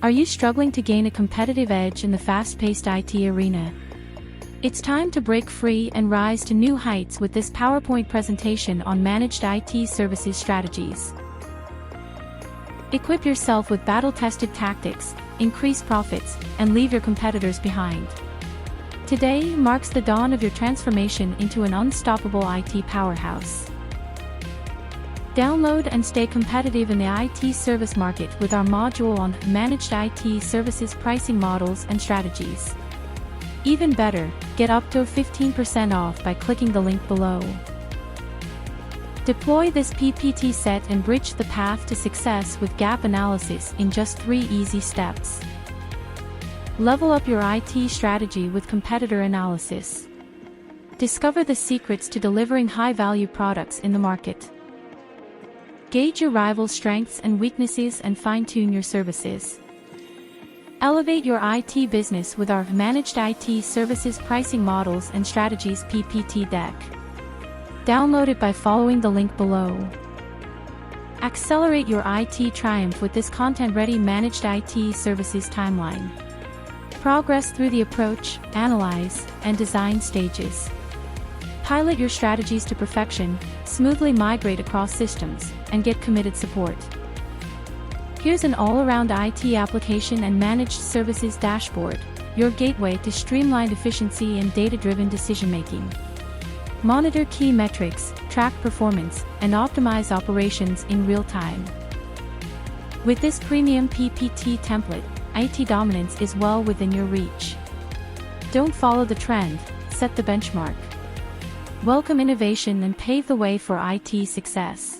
Are you struggling to gain a competitive edge in the fast-paced IT arena? It's time to break free and rise to new heights with this PowerPoint presentation on managed IT services strategies. Equip yourself with battle-tested tactics, increase profits, and leave your competitors behind. Today marks the dawn of your transformation into an unstoppable IT powerhouse. Download and stay competitive in the IT service market with our module on Managed IT Services Pricing Models and Strategies. Even better, get up to 15% off by clicking the link below. Deploy this PPT set and bridge the path to success with gap analysis in just 3 easy steps. Level up your IT strategy with competitor analysis. Discover the secrets to delivering high-value products in the market. Gauge your rival's strengths and weaknesses and fine-tune your services. Elevate your IT business with our Managed IT Services Pricing Models and Strategies PPT Deck. Download it by following the link below. Accelerate your IT triumph with this content-ready Managed IT Services timeline. Progress through the approach, analyze, and design stages. Pilot your strategies to perfection, smoothly migrate across systems, and get committed support. Here's an all-around IT application and managed services dashboard, your gateway to streamlined efficiency and data-driven decision-making. Monitor key metrics, track performance, and optimize operations in real time. With this premium PPT template, IT dominance is well within your reach. Don't follow the trend, set the benchmark. Welcome innovation and pave the way for IT success.